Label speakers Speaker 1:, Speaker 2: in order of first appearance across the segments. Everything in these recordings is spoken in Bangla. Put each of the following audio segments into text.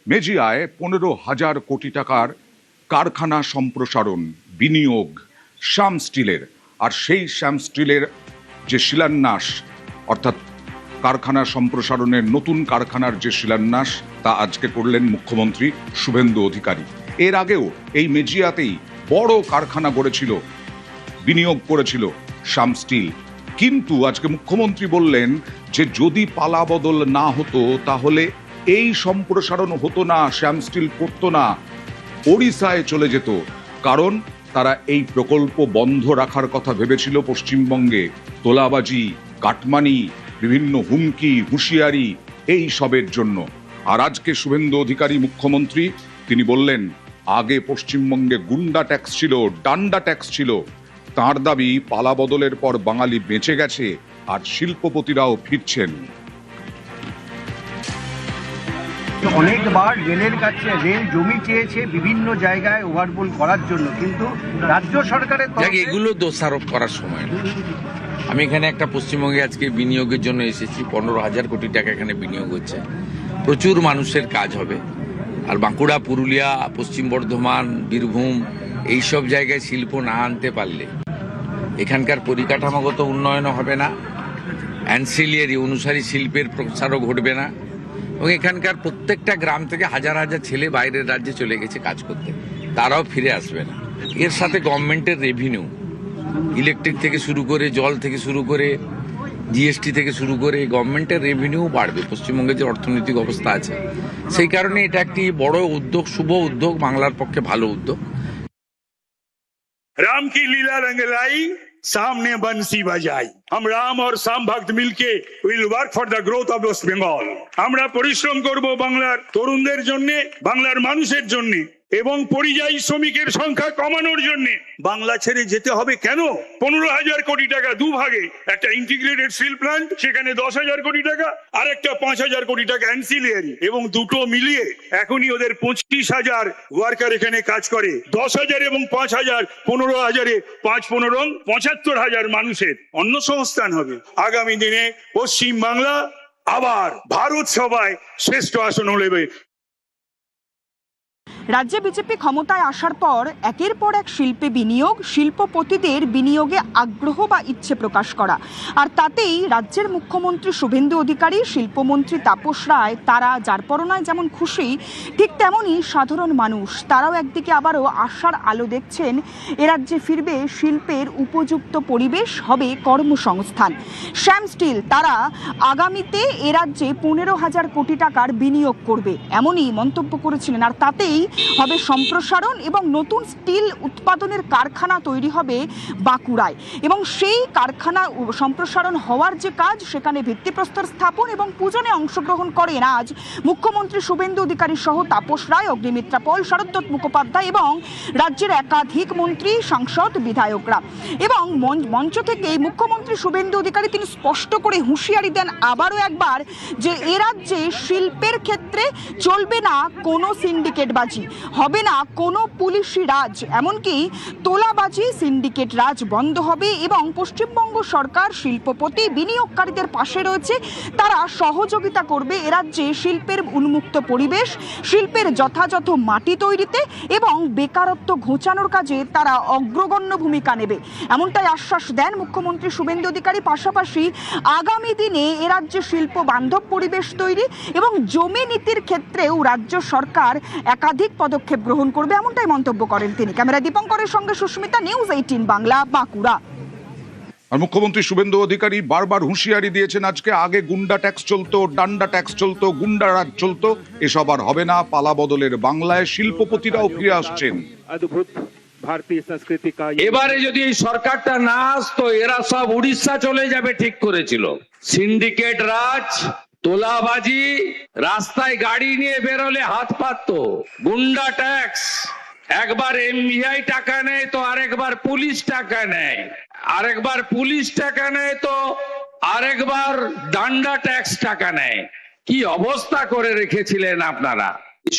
Speaker 1: মেজিয়ায় 15,000 কোটি টাকার কারখানা সম্প্রসারণ বিনিয়োগ শ্যাম স্টিলের, আর সেই শ্যাম স্টিলের যে শিলান্যাস, অর্থাৎ কারখানা সম্প্রসারণের নতুন কারখানার যে শিলান্যাস, তা আজকে করলেন মুখ্যমন্ত্রী শুভেন্দু অধিকারী। এর আগেও এই মেজিয়াতেই বড় কারখানা গড়েছিল, বিনিয়োগ করেছিল শ্যাম স্টিল। কিন্তু আজকে মুখ্যমন্ত্রী বললেন যে যদি পালা বদল না হতো তাহলে এই সম্প্রসারণ হতো না, শ্যাম স্টিল করতো না, ওড়িশায় চলে যেত। কারণ তারা এই প্রকল্প বন্ধ রাখার কথা ভেবেছিল পশ্চিমবঙ্গে তোলাবাজি, কাটমানি, বিভিন্ন হুমকি হুঁশিয়ারি এই সবের জন্য। আর আজকে শুভেন্দু অধিকারী মুখ্যমন্ত্রী তিনি বললেন আগে পশ্চিমবঙ্গে গুন্ডা ট্যাক্স ছিল, ডান্ডা ট্যাক্স ছিল। তাঁর দাবি পালা বদলের পর বাঙালি বেঁচে গেছে আর শিল্পপতিরাও ফিরছেন।
Speaker 2: অনেকবার রেলের কাছে রেল জমি চেয়েছে বিভিন্ন জায়গায় ওভারপুল করার জন্য, কিন্তু রাজ্য সরকারের
Speaker 3: এগুলো দোষারোপ করার সময় না। আমি এখানে একটা পশ্চিমবঙ্গে আজকে বিনিয়োগের জন্য এসেছি। 15,000 কোটি টাকা এখানে বিনিয়োগ হচ্ছে, প্রচুর মানুষের কাজ হবে। আর বাঁকুড়া, পুরুলিয়া, পশ্চিম বর্ধমান, বীরভূম এইসব জায়গায় শিল্প না আনতে পারলে এখানকার পরিকাঠামোগত উন্নয়নও হবে না, অ্যানসিলিয়ারি অনুসারী শিল্পের প্রসারও ঘটবে না, এবং এখানকার প্রত্যেকটা গ্রাম থেকে হাজার হাজার ছেলে বাইরের রাজ্যে চলে গেছে কাজ করতে, তারাও ফিরে আসবে না। এর সাথে গভর্নমেন্টের রেভিনিউ, ইলেকট্রিক থেকে শুরু করে, জল থেকে শুরু করে, জিএসটি থেকে শুরু করে গভর্নমেন্টের রেভিনিউ বাড়বে। পশ্চিমবঙ্গের যে অর্থনৈতিক অবস্থা আছে সেই কারণে এটা একটি বড় উদ্যোগ, শুভ উদ্যোগ, বাংলার পক্ষে ভালো উদ্যোগ।
Speaker 4: राम की लीला रंग लाई, सामने बंसी बजाई। हम राम और शाम भक्त मिलके will work for the growth of West Bengal. আমরা পরিশ্রম করব বাংলার তরুণদের জন্য, বাংলার মানুষের জন্য, এবং পরিযায়ী শ্রমিকের সংখ্যা কমানোর জন্য। বাংলা ছেড়ে যেতে হবে কেন? 15,000 কোটি টাকা দুভাগে, একটা ইন্টিগ্রেটেড স্টিল প্ল্যান্ট, সেখানে 10,000 কোটি টাকা, আর একটা 5,000 কোটি টাকা অ্যানসিলিয়ারি, এবং দুটো মিলিয়ে এখনই ওদের 25,000 ওয়ার্কার এখানে কাজ করে। 10,000 এবং 5,000, 15,000-এ 5-15 75,000 মানুষের অন্নসংস্থান হবে। আগামী দিনে পশ্চিম বাংলা আবার ভারত সভায় শ্রেষ্ঠ আসন নেবে।
Speaker 5: রাজ্যে বিজেপি ক্ষমতায় আসার পর একের পর এক শিল্পে বিনিয়োগ, শিল্পপতিদের বিনিয়োগে আগ্রহ বা ইচ্ছে প্রকাশ করা, আর তাতেই রাজ্যের মুখ্যমন্ত্রী শুভেন্দু অধিকারী, শিল্পমন্ত্রী তাপস রায়, তারা যার পরনায় যেমন খুশি, ঠিক তেমনই সাধারণ মানুষ তারাও একদিকে আবারও আশার আলো দেখছেন। এ রাজ্যে ফিরবে শিল্পের উপযুক্ত পরিবেশ, হবে কর্মসংস্থান। শ্যাম স্টিল তারা আগামীতে এ রাজ্যে 15,000 কোটি টাকার বিনিয়োগ করবে, এমনই মন্তব্য করেছিলেন। আর তাতেই হবে সম্প্রসারণ এবং নতুন স্টিল উৎপাদনের কারখানা তৈরি হবে বাঁকুড়ায়, এবং সেই কারখানা সম্প্রসারণ হওয়ার যে কাজ, সেখানে ভিত্তিপ্রস্তর স্থাপন এবং পূজনে অংশগ্রহণ করেন আজ মুখ্যমন্ত্রী শুভেন্দু অধিকারী সহ তাপস রায়, অগ্নিমিত্রা পল, শরদ্দত্ত মুখোপাধ্যায় এবং রাজ্যের একাধিক মন্ত্রী, সাংসদ, বিধায়করা। এবং মঞ্চ থেকে মুখ্যমন্ত্রী শুভেন্দু অধিকারী তিনি স্পষ্ট করে হুঁশিয়ারি দেন আবারও একবার যে এ রাজ্যে শিল্পের ক্ষেত্রে চলবে না কোনো সিন্ডিকেটবাজি, হবে না কোনো পুলিশি রাজ, এমনকি তোলাবাজি, সিন্ডিকেট রাজ বন্ধ হবে। এবং পশ্চিমবঙ্গ সরকার শিল্পপতি, বিনিয়োগকারীদের পাশে রয়েছে, তারা সহযোগিতা করবে এ রাজ্যে শিল্পের উন্মুক্ত পরিবেশ, শিল্পের যথাযথ মাটি তৈরিতে এবং বেকারত্ব ঘোচানোর কাজে তারা অগ্রগণ্য ভূমিকা নেবে, এমনটাই আশ্বাস দেন মুখ্যমন্ত্রী শুভেন্দু অধিকারী। পাশাপাশি আগামী দিনে এ রাজ্যে শিল্প বান্ধব পরিবেশ তৈরি এবং জমি নীতির ক্ষেত্রেও রাজ্য সরকার একাধিক পদক্ষেপ গ্রহণ করবে, এমনটাই মন্তব্য করেন তিনি। ক্যামেরা দীপঙ্করের সঙ্গে সুস্মিতা, নিউজ 18 বাংলা, বাঁকুড়া।
Speaker 1: আর মুখ্যমন্ত্রী শুভেন্দু অধিকারী বারবার হুঁশিয়ারি দিয়েছেন আজকে আগে গুন্ডা ট্যাক্স চলতো, ডান্ডা ট্যাক্স চলতো, গুন্ডা রাজ চলতো, এসব আর হবে না। পালা বদলের বাংলায় শিল্পপতিরাও ফিরে আসছেন।
Speaker 6: ভারতীয় সংস্কৃতি কা
Speaker 3: এবারে যদি এই সরকারটা না আসতো এরা সব উড়িষ্যা চলে যাবে ঠিক করেছিল। সিন্ডিকেট রাজ, তোলাবাজি, রাস্তায় গাড়ি নিয়ে বেরোলে হাত পাততো, গুন্ডা ট্যাক্স, একবার এমভিআই টাকা নেয় তো আরেকবার পুলিশ টাকা নেয়, আরেকবার পুলিশ টাকা নেয় তো আরেকবার ডান্ডা ট্যাক্স টাকা নেয়। কি অবস্থা করে রেখেছিলেন আপনারা।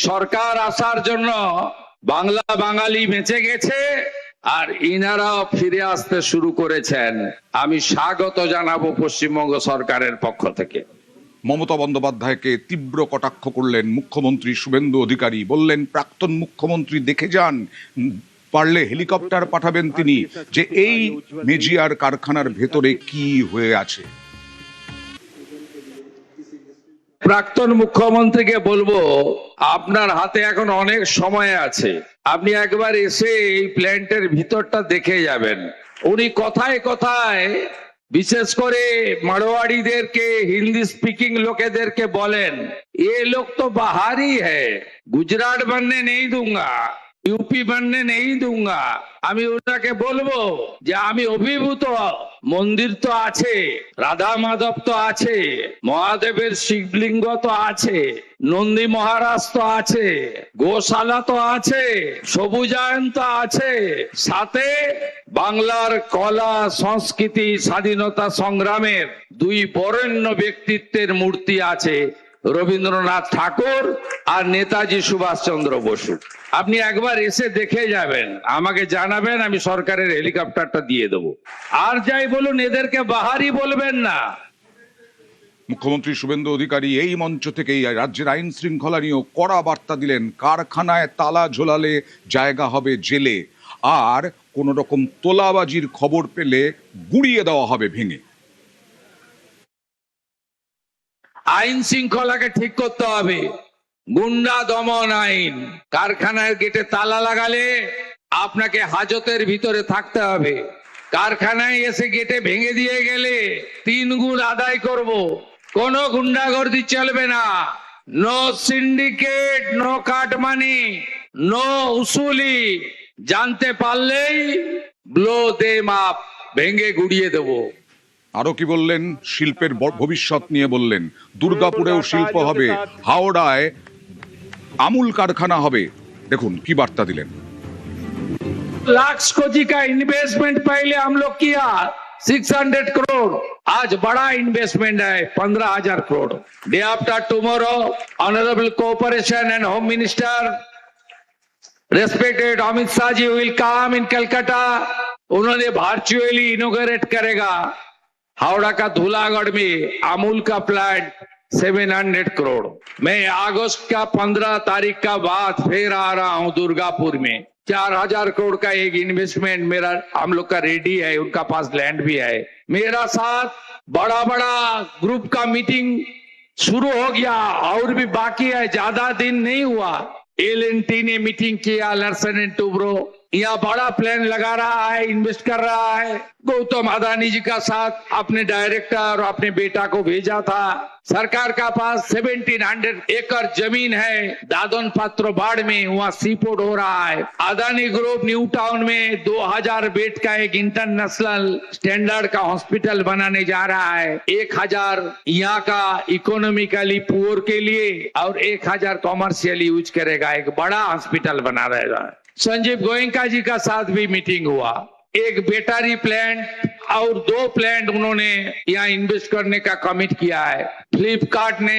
Speaker 3: সরকার আসার জন্য বাংলা বাঙালি বেঁচে গেছে আর ইনারাও ফিরে আসতে শুরু করেছেন। আমি স্বাগত জানাবো পশ্চিমবঙ্গ সরকারের পক্ষ থেকে।
Speaker 1: মমতা বন্দ্যোপাধ্যায়কে তীব্র কটাক্ষ করলেন মুখ্যমন্ত্রী শুভেন্দু অধিকারী, বললেন প্রাক্তন মুখ্যমন্ত্রী দেখে যান, পারলে হেলিকপ্টার পাঠাবেন তিনি, যে এই মেজিয়ার কারখানার ভেতরে কি হয়ে আছে।
Speaker 7: প্রাক্তন মুখ্যমন্ত্রীকে বলবো, আপনার হাতে এখন অনেক সময় আছে, আপনি একবার এসে এই প্ল্যান্টের ভিতরটা দেখে যাবেন। উনি কথায় কথায় বিশেষ করে মারোয়াড়িদেরকে, হিন্দি স্পিকিং লোকেদেরকে বলেন ये लोग तो बाहर ही है, गुजरात बनने नहीं दूंगा, यूपी बनने नहीं दूंगा। আমি ওনাকে বলবো যে আমি অভিভূত, মন্দির তো আছে, রাধা মাধব তো আছে, মহাদেবের শিবলিঙ্গ তো আছে, নন্দী মহারাজ তো আছে, গোশালা তো আছে, সবুজায়ন তো আছে, সাথে বাংলার কলা সংস্কৃতি স্বাধীনতা সংগ্রামের দুই বরেণ্য ব্যক্তিত্বের মূর্তি আছে, রবীন্দ্রনাথ ঠাকুর আর নেতাজি সুভাষচন্দ্র বসু। আপনি একবার এসে দেখে যাবেন, আমাকে জানাবেন, আমি সরকারের হেলিকপ্টারটা দিয়ে দেবো। আর যাই বলুন, এদেরকে বাহারি বলবেন না।
Speaker 1: মুখ্যমন্ত্রী শুভেন্দু অধিকারী এই মঞ্চ থেকেই রাজ্যের আইন শৃঙ্খলা নিয়েও কড়া বার্তা দিলেন। কারখানায় তালা ঝোলালে জায়গা হবে জেলে, আর কোন রকম তোলাবাজির খবর পেলে গুঁড়িয়ে দেওয়া হবে ভেঙে।
Speaker 7: আইন শৃঙ্খলাকে ঠিক করতে হবে, গুন্ডা দমন আইন। কারখানার গেটে তালা লাগালে আপনাকে হাজতের ভিতরে থাকতে হবে। কারখানায় এসে গেটে ভেঙে দিয়ে গেলে 3 গুণ আদায় করব। কোনো গুন্ডাগর্দি চলবে না। No syndicate, no cut money, no উসুলি। জানতে পারলেই ব্লো দে মাপ, ভেঙে গুড়িয়ে দেবো।
Speaker 1: আরো কি বললেন? শিল্পের ভবিষ্যৎ নিয়ে বললেন, দুর্গাপুরেও শিল্প হবে, হাওড়ায় আমুল কারখানা হবে। দেখুন কি বার্তা দিলেন।
Speaker 7: लाख कोटी का इन्वेस्टमेंट पहले हम लोग किया 600 करोड़, आज बड़ा इन्वेस्टमेंट है 15,000 crore. Day after tomorrow honourable cooperation and home minister respected Amit Shah ji will come in Calcutta. उन्होंने वर्चुअली इनोग्रेट करेगा हावड़ा का धूलागढ़ में अमूल का प्लांट 700 करोड़। मैं अगस्त का 15 तारीख का बाद फिर आ रहा हूं दुर्गापुर में। 4,000 करोड़ का एक इन्वेस्टमेंट मेरा, हम लोग का रेडी है, उनका पास लैंड भी है। मेरा साथ बड़ा बड़ा ग्रुप का मीटिंग शुरू हो गया और भी बाकी है, ज्यादा दिन नहीं हुआ। LNT ने मीटिंग किया, लर्सन एंड टुब्रो, यहाँ बड़ा प्लान लगा रहा है, इन्वेस्ट कर रहा है। गौतम अदानी जी का साथ अपने डायरेक्टर और अपने बेटा को भेजा था। सरकार का पास 1700 एकड़ जमीन है दादन पात्रो बाड़ में, वहाँ सीपोर्ट हो रहा है। अदानी ग्रुप न्यू टाउन में 2000 बेड का एक इंटरनेशनल स्टैंडर्ड का हॉस्पिटल बनाने जा रहा है। 1000 यहाँ का इकोनॉमिकली पुअर के लिए और 1000 कॉमर्शियली यूज करेगा। एक बड़ा हॉस्पिटल बना रहेगा। संजीव गोयनका जी का साथ भी मीटिंग हुआ। एक बैटरी प्लांट और 2 प्लांट उन्होंने यहाँ इन्वेस्ट करने का कमिट किया है। फ्लिपकार्ट ने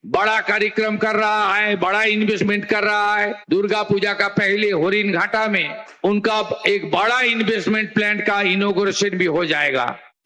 Speaker 7: बड़ा कार्यक्रम कर रहा है, बड़ा इन्वेस्टमेंट कर रहा है। दुर्गा पूजा का पहले होरिन घाटा में उनका एक बड़ा इन्वेस्टमेंट प्लांट का इनॉग्रेशन भी हो जाएगा।